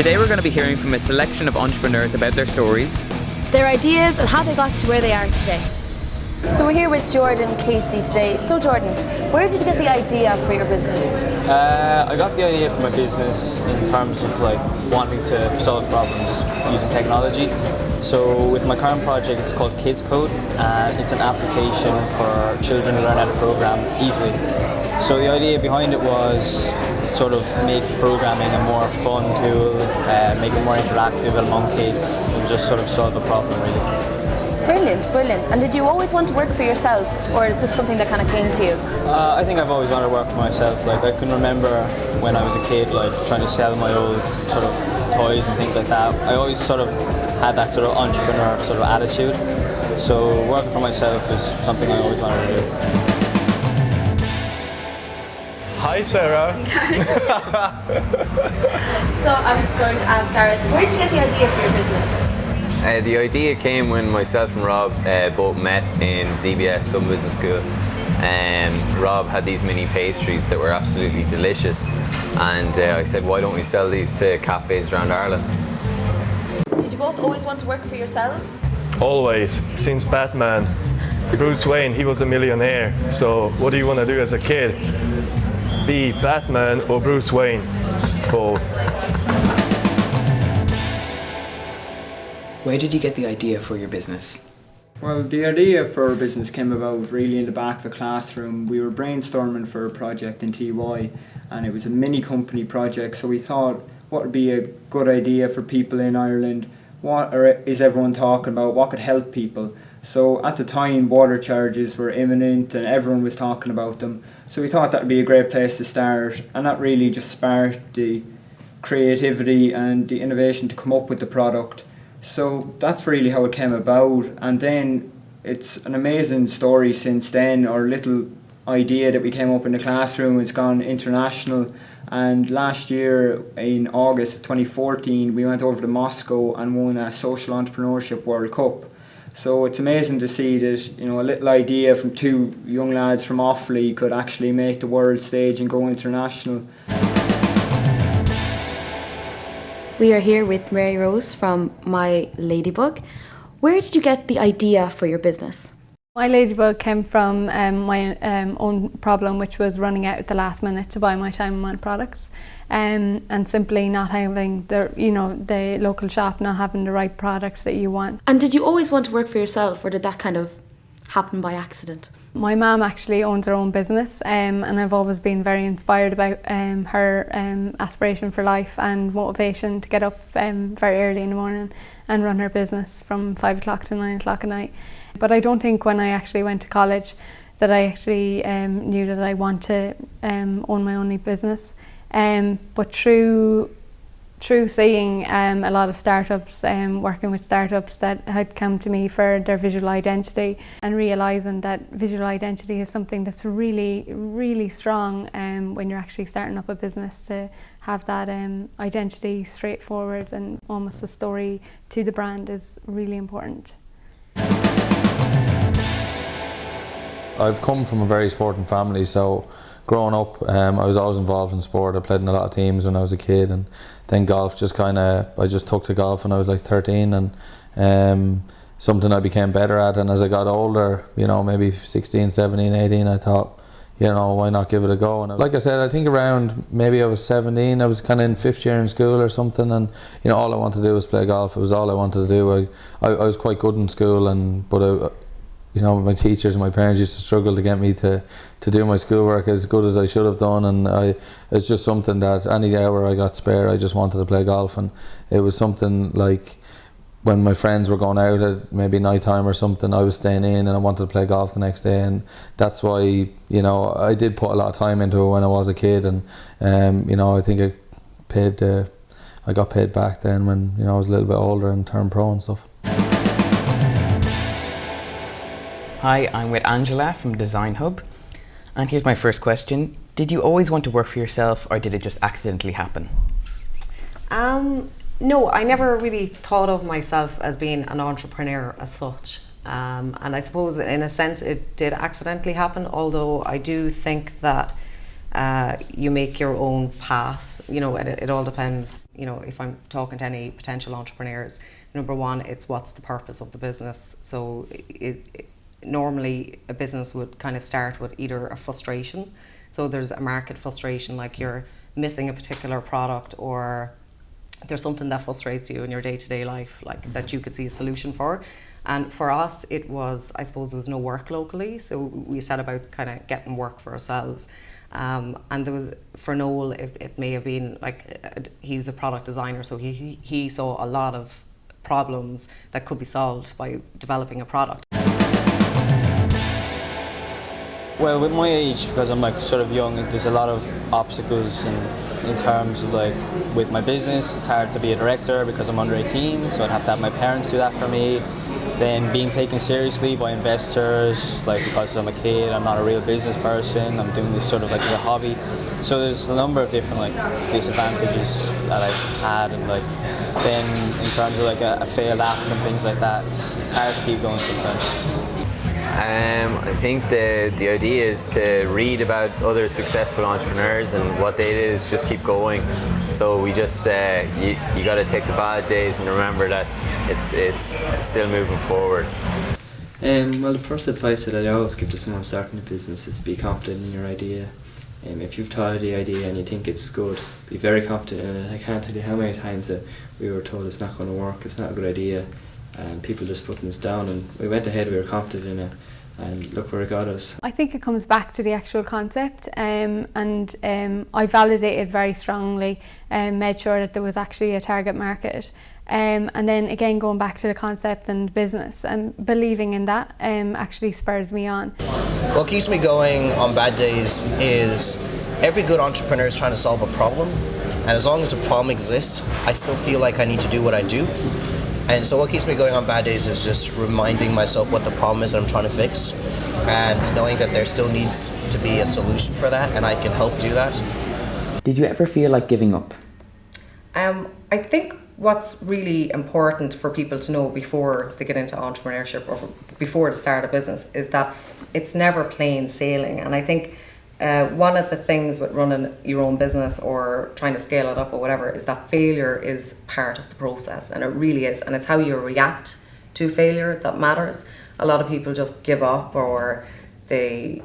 Today we're going to be hearing from a selection of entrepreneurs about their stories, their ideas and how they got to where they are today. So we're here with Jordan Casey today. So Jordan, where did you get the idea for your business? I got the idea for my business in terms of like wanting to solve problems using technology. So with my current project, it's called Kids Code, and it's an application for children to learn how to program easily. So the idea behind it was sort of make programming a more fun tool, make it more interactive among kids, and just sort of solve a problem really. Brilliant, brilliant. And did you always want to work for yourself, or is this something that kind of came to you? I think I've always wanted to work for myself. Like I can remember when I was a kid, like trying to sell my old sort of toys and things like that. I always sort of had that sort of entrepreneur sort of attitude. So working for myself is something I always wanted to do. Hi Sarah. So I'm just going to ask Gareth, where did you get the idea for your business? The idea came when myself and Rob both met in DBS, Dublin Business School. Rob had these mini pastries that were absolutely delicious, and I said, why don't we sell these to cafes around Ireland? Did you both always want to work for yourselves? Always, since Batman. Bruce Wayne, he was a millionaire. So what do you want to do as a kid? Be Batman or Bruce Wayne? Both. Where did you get the idea for your business? Well, the idea for our business came about really in the back of a classroom. We were brainstorming for a project in TY, and it was a mini company project, so we thought what would be a good idea for people in Ireland, is everyone talking about, what could help people. So at the time water charges were imminent and everyone was talking about them, so we thought that would be a great place to start, and that really just sparked the creativity and the innovation to come up with the product. So that's really how it came about, and then it's an amazing story since then. Our little idea that we came up in the classroom has gone international, and last year in August 2014 we went over to Moscow and won a Social Entrepreneurship World Cup. So it's amazing to see that, you know, a little idea from two young lads from Offaly could actually make the world stage and go international. We are here with Mary Rose from My Ladybug. Where did you get the idea for your business? My Ladybug came from my own problem, which was running out at the last minute to buy my time and money products, and simply not having the local shop not having the right products that you want. And did you always want to work for yourself, or did that kind of happen by accident? My mum actually owns her own business, and I've always been very inspired about her aspiration for life and motivation to get up very early in the morning and run her business from 5 o'clock to 9 o'clock at night. But I don't think when I actually went to college that I actually knew that I want to own my own business. But through seeing a lot of startups, working with startups that had come to me for their visual identity, and realising that visual identity is something that's really, really strong when you're actually starting up a business, to have that identity straightforward and almost a story to the brand is really important. I've come from a very sporting family, so growing up I was always involved in sport. I played in a lot of teams when I was a kid, and then golf I just took to golf when I was like 13, and something I became better at. And as I got older, you know, maybe 16, 17, 18, I thought, you know, why not give it a go? And like I said, I think around maybe I was 17, I was kind of in 5th year in school or something, and you know, all I wanted to do was play golf. It was all I wanted to do. I was quite good in school, but you know, my teachers and my parents used to struggle to get me to do my schoolwork as good as I should have done, and it's just something that any hour I got spare, I just wanted to play golf. And it was something like when my friends were going out at maybe night time or something, I was staying in and I wanted to play golf the next day. And that's why, you know, I did put a lot of time into it when I was a kid, and you know, I think I got paid back then when, you know, I was a little bit older and turned pro and stuff. Hi, I'm with Angela from Design Hub, and here's my first question. Did you always want to work for yourself, or did it just accidentally happen? No, I never really thought of myself as being an entrepreneur as such, and I suppose in a sense it did accidentally happen, although I do think that you make your own path. You know, it all depends. You know, if I'm talking to any potential entrepreneurs, number one, it's what's the purpose of the business. So normally a business would kind of start with either a frustration. So there's a market frustration, like you're missing a particular product, or there's something that frustrates you in your day-to-day life, like that you could see a solution for. And for us, it was, I suppose, there was no work locally, so we set about kind of getting work for ourselves. And there was, for Noel, it may have been like, he's a product designer, so he saw a lot of problems that could be solved by developing a product. Well, with my age, because I'm like sort of young, there's a lot of obstacles in terms of like with my business. It's hard to be a director because I'm under 18, so I'd have to have my parents do that for me. Then being taken seriously by investors, like because I'm a kid, I'm not a real business person, I'm doing this sort of like as a hobby. So there's a number of different like disadvantages that I've had, and like then in terms of like a failed app and things like that, it's hard to keep going sometimes. I think the idea is to read about other successful entrepreneurs, and what they did is just keep going. So we just you got to take the bad days and remember that it's still moving forward. Well, the first advice that I always give to someone starting a business is to be confident in your idea. If you've thought of the idea and you think it's good, be very confident in it. I can't tell you how many times that we were told it's not going to work, it's not a good idea, and people just putting us down, and we went ahead, we were confident in it, and look where it got us. I think it comes back to the actual concept, and I validated very strongly and made sure that there was actually a target market. And then again, going back to the concept and business and believing in that actually spurs me on. What keeps me going on bad days is every good entrepreneur is trying to solve a problem, and as long as a problem exists, I still feel like I need to do what I do. And so what keeps me going on bad days is just reminding myself what the problem is that I'm trying to fix, and knowing that there still needs to be a solution for that, and I can help do that. Did you ever feel like giving up? I think what's really important for people to know before they get into entrepreneurship or before they start a business is that it's never plain sailing. And I think one of the things with running your own business or trying to scale it up or whatever is that failure is part of the process, and it really is, and it's how you react to failure that matters. A lot of people just give up, or they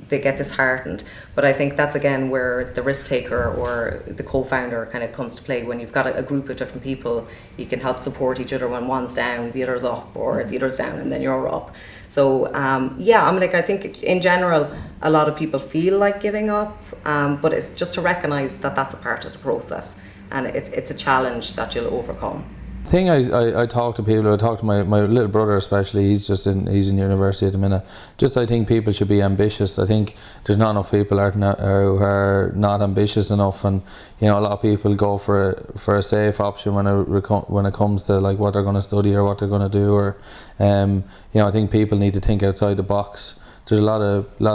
get disheartened, but I think that's again where the risk taker or the co-founder kind of comes to play. When you've got a group of different people, you can help support each other. When one's down, the other's up, or the other's down and then you're up. So I think in general a lot of people feel like giving up, but it's just to recognize that that's a part of the process, and it's a challenge that you'll overcome. The thing I talk to people, I talk to my little brother especially, he's in university at the minute. Just I think people should be ambitious. I think there's not enough people who are not ambitious enough, and a lot of people go for a safe option when it comes to like what they're going to study or what they're going to do, or I think people need to think outside the box. There's a lot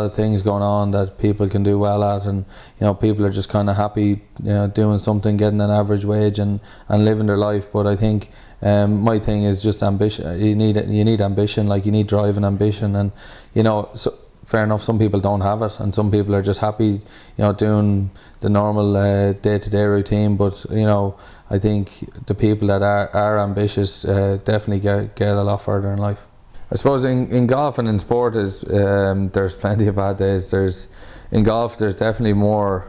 of things going on that people can do well at, and people are just kind of happy doing something, getting an average wage and living their life. But I think my thing is just ambition. You need ambition, like you need drive and ambition, and so fair enough, some people don't have it, and some people are just happy doing the normal day-to-day routine. But I think the people that are ambitious definitely get a lot further in life. I suppose in golf and in sport there's plenty of bad days. In golf there's definitely more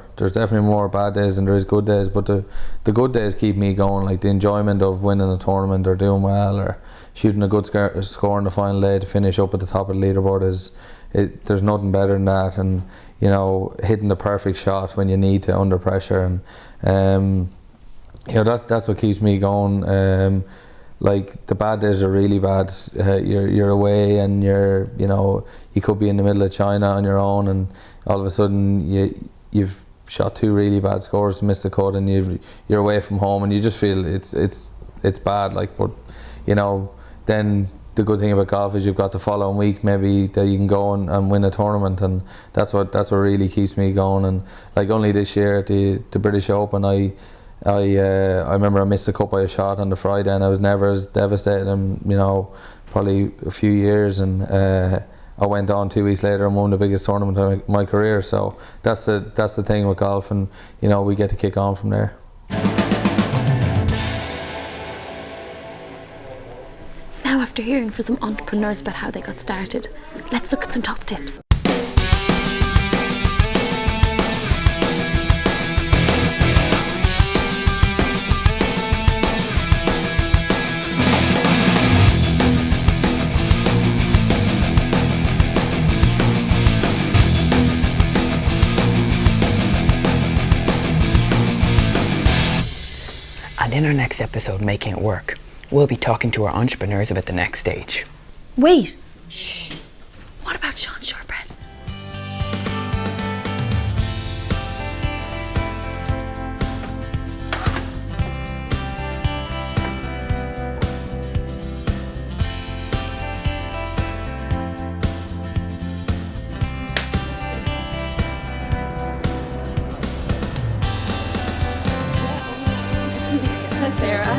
bad days than there is good days, but the good days keep me going, like the enjoyment of winning a tournament or doing well or shooting a good score in the final day to finish up at the top of the leaderboard there's nothing better than that, and hitting the perfect shot when you need to under pressure, and that's what keeps me going. Like the bad days are really bad. You're away and you could be in the middle of China on your own, and all of a sudden you've shot 2 really bad scores, missed a cut, and you're away from home, and you just feel it's bad. Like, but then the good thing about golf is you've got the following week maybe that you can go and win a tournament, and that's what really keeps me going. And like only this year at the British Open, I remember I missed a cut by a shot on the Friday, and I was never as devastated in probably a few years, and I went on 2 weeks later and won the biggest tournament of my career. So that's the thing with golf, and you know, we get to kick on from there. Now, after hearing from some entrepreneurs about how they got started, let's look at some top tips. And in our next episode, Making It Work, we'll be talking to our entrepreneurs about the next stage. Wait! Shh! What about Sean Shortbread? Sarah.